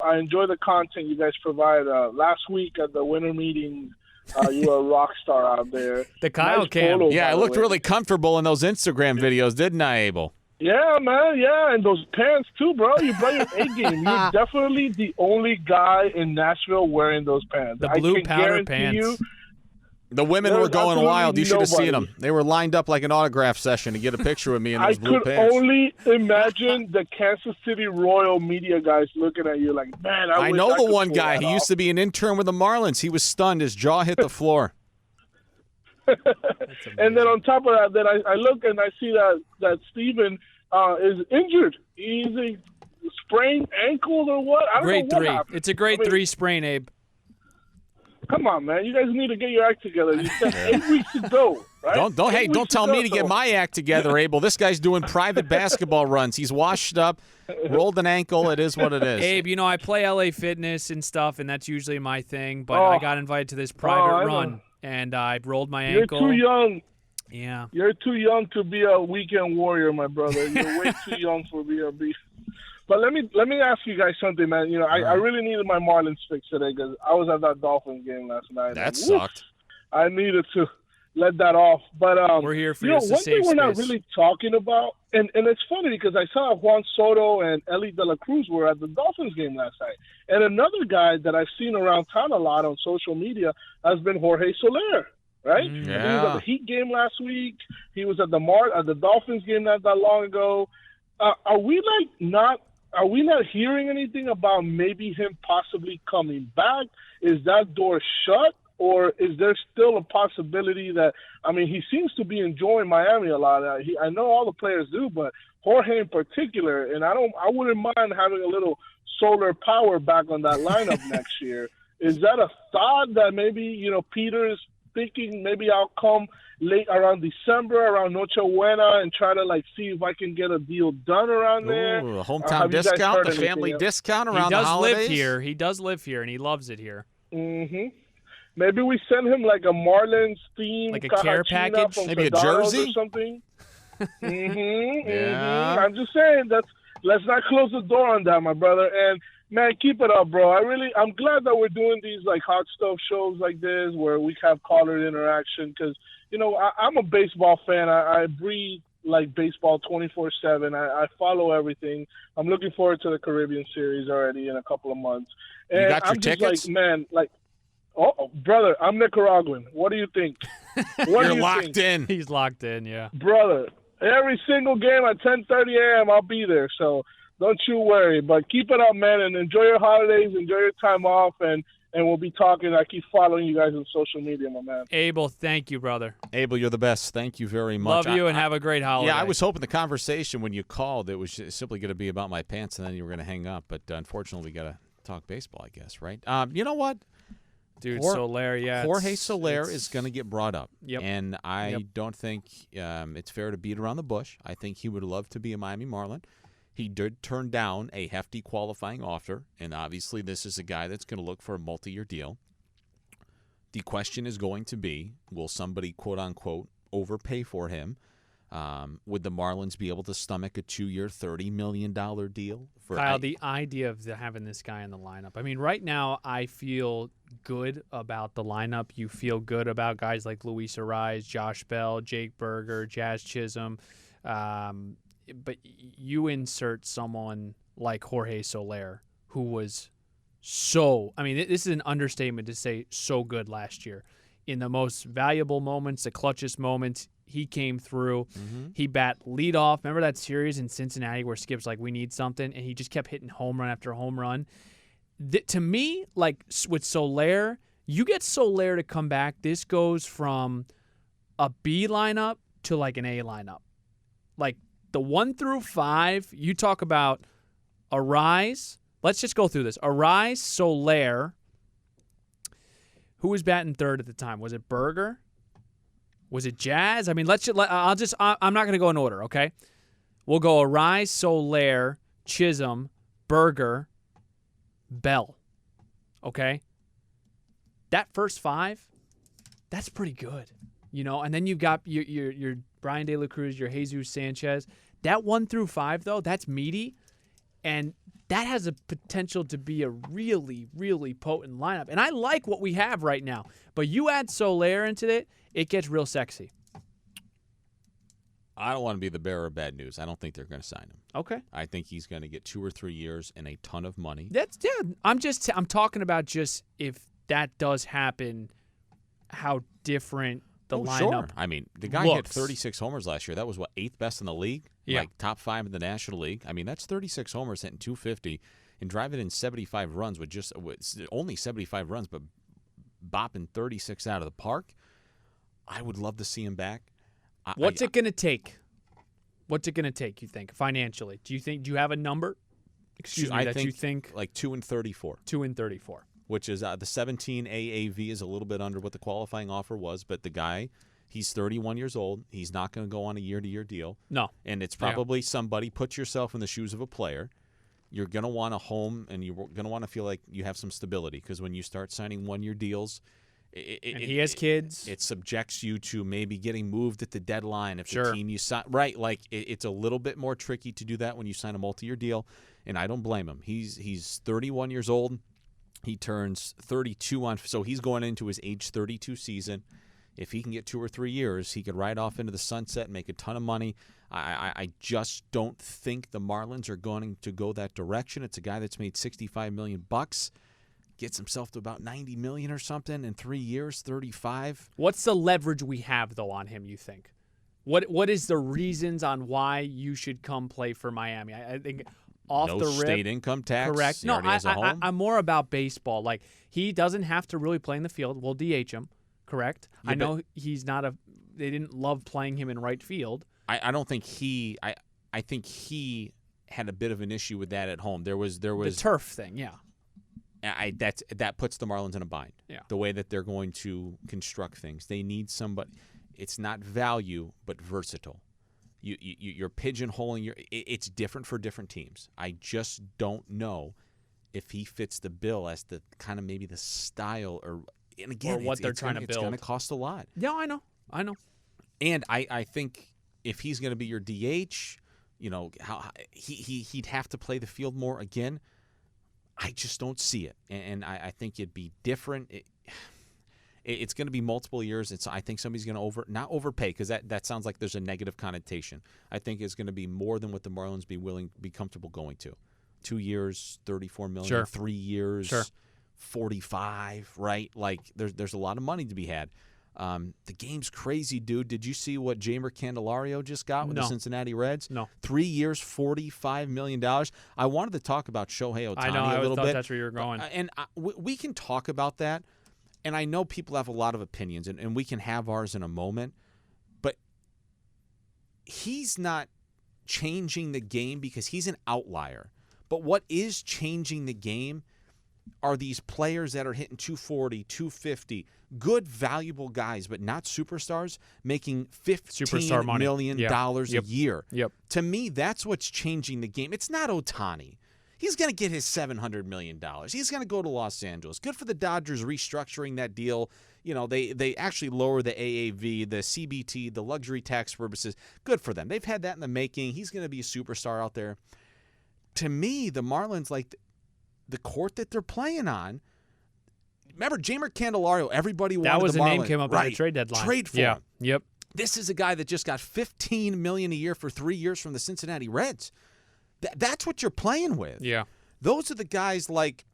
I enjoy the content you guys provide. Last week at the winter meeting, you were a rock star out there. The Kyle nice cam. polo, Yeah, by I the looked way. really comfortable in those Instagram videos, didn't I, Abel? Yeah, man, yeah, and those pants too, bro. You brought your A game. You're definitely the only guy in Nashville wearing those pants. The blue I can powder guarantee pants. You, The women There's were going absolutely wild. You should have seen nobody. them. They were lined up like an autograph session to get a picture with me in I those blue could pants. only imagine the Kansas City Royal media guys looking at you like, man, I wish know I the could one pull guy. that He off. used to be an intern with the Marlins. He was stunned. His jaw hit the floor. And then on top of that, then I look and I see that Steven is injured. He's a sprained ankle or what? I don't Grade know what 3. happened. It's a grade 3 sprain, Abe. Come on, man. You guys need to get your act together. You said 8 weeks to go, right? Don't tell me to get my act together, Abel. This guy's doing private basketball runs. He's washed up, rolled an ankle. It is what it is. Abe, I play LA Fitness and stuff, and that's usually my thing, but I got invited to this private run, and I rolled my ankle. You're too young. Yeah. You're too young to be a weekend warrior, my brother. You're way too young for BRB. But let me ask you guys something, man. I really needed my Marlins fix today because I was at that Dolphins game last night. That sucked. I needed to let that off. But we're here for you. one thing we're not really talking about, and it's funny because I saw Juan Soto and Ellie De La Cruz were at the Dolphins game last night. And another guy that I've seen around town a lot on social media has been Jorge Soler. Right? Yeah. He was at the Heat game last week. He was at the Dolphins game not that long ago. Are we not hearing anything about maybe him possibly coming back? Is that door shut, or is there still a possibility that? I mean, he seems to be enjoying Miami a lot. I know all the players do, but Jorge in particular, and I wouldn't mind having a little solar power back on that lineup next year. Is that a thought that maybe Peter's thinking maybe I'll come late around December, around Nochebuena, and try to see if I can get a deal done around there. Ooh, the hometown discount, the family discount around the holidays. He does live here, and he loves it here. Mm-hmm. Maybe we send him a Marlins theme, like a care package, maybe a jersey or something. Mm-hmm. Yeah. I'm just saying let's not close the door on that, my brother. And man, keep it up, bro. I'm glad that we're doing these hot stuff shows like this where we have caller interaction because, I'm a baseball fan. I breathe baseball 24/7. I follow everything. I'm looking forward to the Caribbean series already in a couple of months. And you got your I'm tickets? just oh, brother, I'm Nicaraguan. What do you think? You're locked in. He's locked in, yeah. Brother, every single game at 10:30 a.m. I'll be there. So don't you worry. But keep it up, man, and enjoy your holidays, enjoy your time off, and we'll be talking. I keep following you guys on social media, my man. Abel, thank you, brother. Abel, you're the best. Thank you very much. Love you and have a great holiday. Yeah, I was hoping the conversation when you called, it was simply going to be about my pants, and then you were going to hang up. But unfortunately, we got to talk baseball, I guess, right? You know what? Dude, Soler, yeah. Jorge Soler is going to get brought up. Yep. And I don't think it's fair to beat around the bush. I think he would love to be a Miami Marlin. He did turn down a hefty qualifying offer, and obviously this is a guy that's going to look for a multi-year deal. The question is going to be, will somebody, quote-unquote, overpay for him? Would the Marlins be able to stomach a 2-year, $30 million deal? Kyle, the idea of having this guy in the lineup. I mean, right now I feel good about the lineup. You feel good about guys like Luis Ariz, Josh Bell, Jake Berger, Jazz Chisholm. But you insert someone like Jorge Soler, who was this is an understatement to say so good last year. In the most valuable moments, the clutchest moments, he came through. Mm-hmm. He bat leadoff. Remember that series in Cincinnati where Skip's like, we need something, and he just kept hitting home run after home run? To me, with Soler, you get Soler to come back, this goes from a B lineup to an A lineup. The 1 through 5, you talk about Ariz. Let's just go through this. Ariz, Soler. Who was batting third at the time? Was it Berger? Was it Jazz? I mean, I'm not going to go in order, okay? We'll go Ariz, Soler, Chisholm, Berger, Bell. Okay? That first 5, that's pretty good. And then you've got your Brian De La Cruz, your Jesus Sanchez. That 1 through 5, though, that's meaty. And that has a potential to be a really, really potent lineup. And I like what we have right now. But you add Soler into it, it gets real sexy. I don't want to be the bearer of bad news. I don't think they're going to sign him. Okay. I think he's going to get 2 or 3 years and a ton of money. I'm talking about just if that does happen, how different the lineup Sure. I mean, the guy looks. hit 36 homers last year. That was, 8th best in the league? Yeah. Like top 5 in the National League. I mean, that's 36 homers hitting 250 and driving in 75 runs with only 75 runs, but bopping 36 out of the park. I would love to see him back. What's it going to take? What's it going to take, you think, financially? Do you have a number? You think like 2 and 34. 2 and 34. Which is the 17 AAV is a little bit under what the qualifying offer was, but the guy, he's 31 years old. He's not going to go on a year-to-year deal. No. And it's probably somebody, put yourself in the shoes of a player. You're going to want a home, and you're going to want to feel like you have some stability, because when you start signing one-year deals, he has kids. It subjects you to maybe getting moved at the deadline if Sure. the team you sign. Right, like it's a little bit more tricky to do that when you sign a multi-year deal, and I don't blame him. He's 31 years old. He turns 32 so he's going into his age 32 season. If he can get 2 or 3 years, he could ride off into the sunset and make a ton of money. I just don't think the Marlins are going to go that direction. It's a guy that's made $65 million, gets himself to about $90 million or something in 3 years, 35. What's the leverage we have though on him? You think? What is the reasons on why you should come play for Miami? I think. Off no the rip, state income tax. Correct. He No, already has a home. I'm more about baseball. Like, he doesn't have to really play in the field. We'll DH him. Correct. Yeah, I know he's not they didn't love playing him in right field. I don't think he. I think he had a bit of an issue with that at home. There was the turf thing. Yeah. That puts the Marlins in a bind. Yeah. The way that they're going to construct things, they need somebody. It's not value, but versatile. You're pigeonholing it's different for different teams. I just don't know if he fits the bill as the kind of maybe the style or what they're trying to build. It's going to cost a lot. Yeah, I know. And I think if he's going to be your DH, how he'd have to play the field more again. I just don't see it, and I think it'd be different. It's going to be multiple years. I think somebody's going to not overpay, because that sounds like there's a negative connotation. I think it's going to be more than what the Marlins be comfortable going to. 2 years, $34 million. Sure. 3 years, sure. 45. Right? Like there's a lot of money to be had. The game's crazy, dude. Did you see what Jamer Candelario just got with the Cincinnati Reds? No. 3 years, $45 million. I wanted to talk about Shohei Ohtani I know. a little bit. That's where you were going. And we can talk about that. And I know people have a lot of opinions, and we can have ours in a moment, but he's not changing the game because he's an outlier. But what is changing the game are these players that are hitting 240, 250, good, valuable guys, but not superstars, making $15 million a year. Yep. To me, that's what's changing the game. It's not Ohtani. He's going to get his $700 million. He's going to go to Los Angeles. Good for the Dodgers restructuring that deal. They actually lower the AAV, the CBT, the luxury tax purposes. Good for them. They've had that in the making. He's going to be a superstar out there. To me, the Marlins, like the court that they're playing on, remember Jamer Candelario, everybody wanted that was the the Marlins. name came up on the trade deadline. Trade for him. Yep. This is a guy that just got $15 million a year for 3 years from the Cincinnati Reds. That's what you're playing with. Yeah. Those are the guys like,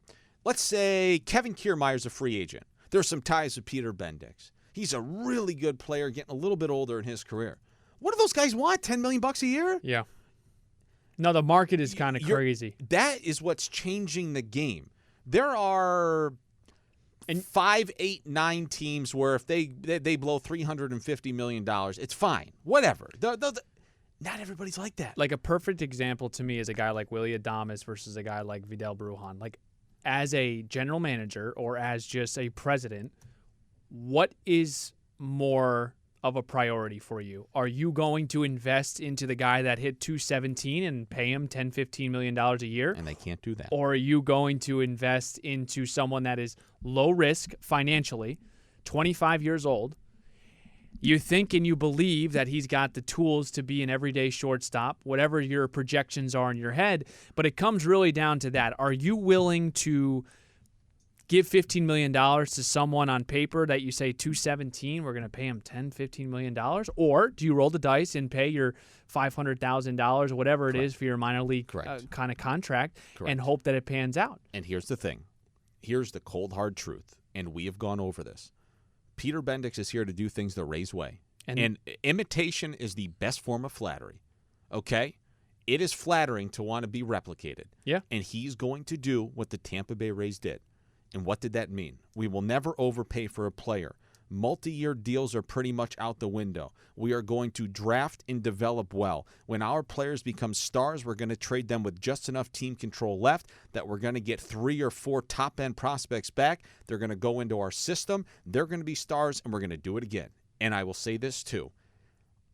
let's say, Kevin Kiermaier's a free agent. There's some ties with Peter Bendix. He's a really good player, getting a little bit older in his career. What do those guys want? $10 million a year? Yeah. No, the market is kind of crazy. That is what's changing the game. There are 5, 8, 9 teams where if they blow $350 million, it's fine. Whatever. Not everybody's like that. Like a perfect example to me is a guy like Willy Adames versus a guy like Vidal Brujan. Like, as a general manager or as just a president, what is more of a priority for you? Are you going to invest into the guy that hit 217 and pay him $10, $15 million a year? And they can't do that. Or are you going to invest into someone that is low risk financially, 25 years old, You think and you believe that he's got the tools to be an everyday shortstop, whatever your projections are in your head, but it comes really down to that. Are you willing to give $15 million to someone on paper that you say 217, we're going to pay him $10, $15 million? Or do you roll the dice and pay your $500,000 or whatever it is for your minor league kind of contract and hope that it pans out? And here's the thing. Here's the cold, hard truth, and we have gone over this. Peter Bendix is here to do things the Rays way. And imitation is the best form of flattery, okay? It is flattering to want to be replicated. Yeah. And he's going to do what the Tampa Bay Rays did. And what did that mean? We will never overpay for a player. Multi-year deals are pretty much out the window. We are going to draft and develop well. When our players become stars, we're going to trade them with just enough team control left that we're going to get 3 or 4 top-end prospects back. They're going to go into our system. They're going to be stars, and we're going to do it again. And I will say this, too.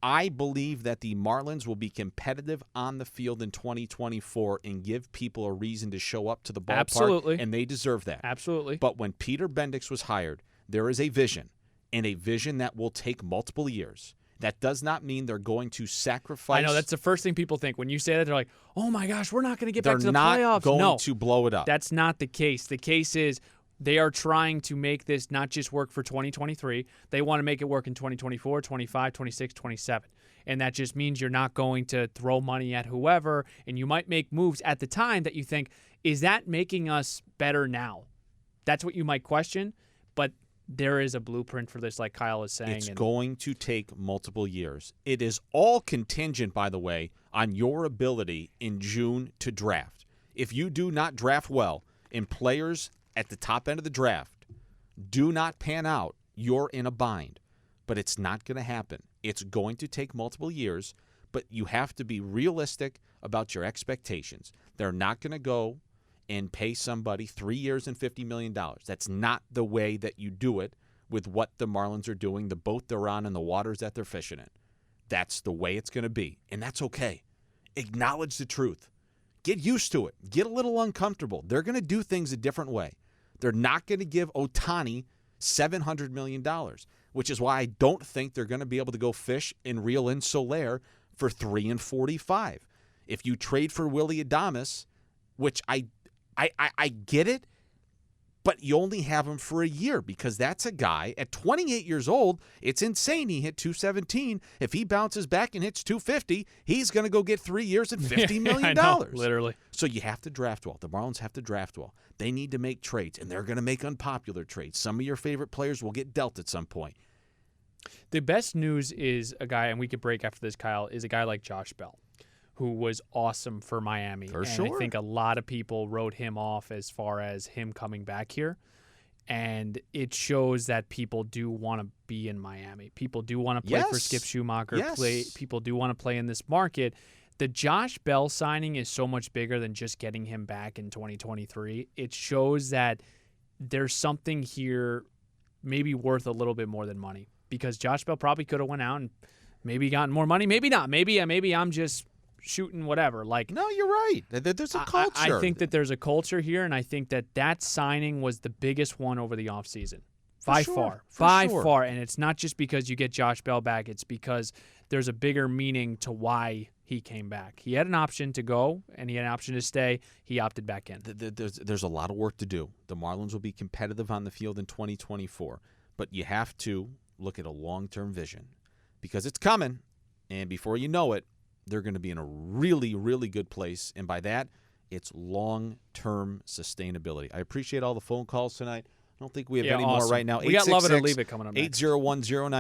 I believe that the Marlins will be competitive on the field in 2024 and give people a reason to show up to the ballpark. Absolutely. And they deserve that. Absolutely. But when Peter Bendix was hired, there is a vision, and a vision that will take multiple years. That does not mean they're going to sacrifice. I know, that's the first thing people think. When you say that, they're like, oh my gosh, we're not going to get back to the playoffs. They're not going to blow it up. That's not the case. The case is they are trying to make this not just work for 2023. They want to make it work in 2024, 25, 26, 27. And that just means you're not going to throw money at whoever, and you might make moves at the time that you think, is that making us better now? That's what you might question, but there is a blueprint for this, like Kyle is saying. It's going to take multiple years. It is all contingent, by the way, on your ability in June to draft. If you do not draft well and players at the top end of the draft do not pan out, you're in a bind. But it's not going to happen. It's going to take multiple years, but you have to be realistic about your expectations. They're not going to go and pay somebody 3 years and $50 million. That's not the way that you do it with what the Marlins are doing, the boat they're on, and the waters that they're fishing in. That's the way it's going to be, and that's okay. Acknowledge the truth. Get used to it. Get a little uncomfortable. They're going to do things a different way. They're not going to give Ohtani $700 million, which is why I don't think they're going to be able to go fish and reel in Soler for $3 and $45. If you trade for Willy Adames, which I get it, but you only have him for a year because that's a guy at 28 years old. It's insane he hit 217. If he bounces back and hits 250, he's going to go get 3 years and $50 million. I know, literally. So you have to draft well. The Marlins have to draft well. They need to make trades, and they're going to make unpopular trades. Some of your favorite players will get dealt at some point. The best news is a guy, and we could break after this, Kyle, is a guy like Josh Bell, who was awesome for Miami. For and sure. I think a lot of people wrote him off as far as him coming back here. And it shows that people do want to be in Miami. People do want to play for Skip Schumacher. People do want to play in this market. The Josh Bell signing is so much bigger than just getting him back in 2023. It shows that there's something here maybe worth a little bit more than money, because Josh Bell probably could have went out and maybe gotten more money. Maybe not. Maybe I'm just shooting whatever. Like, no, you're right. There's a culture. I think that there's a culture here, and I think that signing was the biggest one over the offseason. By far. And it's not just because you get Josh Bell back. It's because there's a bigger meaning to why he came back. He had an option to go, and he had an option to stay. He opted back in. There's a lot of work to do. The Marlins will be competitive on the field in 2024, but you have to look at a long-term vision because it's coming, and before you know it, they're going to be in a really, really good place, and by that, it's long-term sustainability. I appreciate all the phone calls tonight. I don't think we have any more right now. We got Love It or Leave It coming up next. 80109.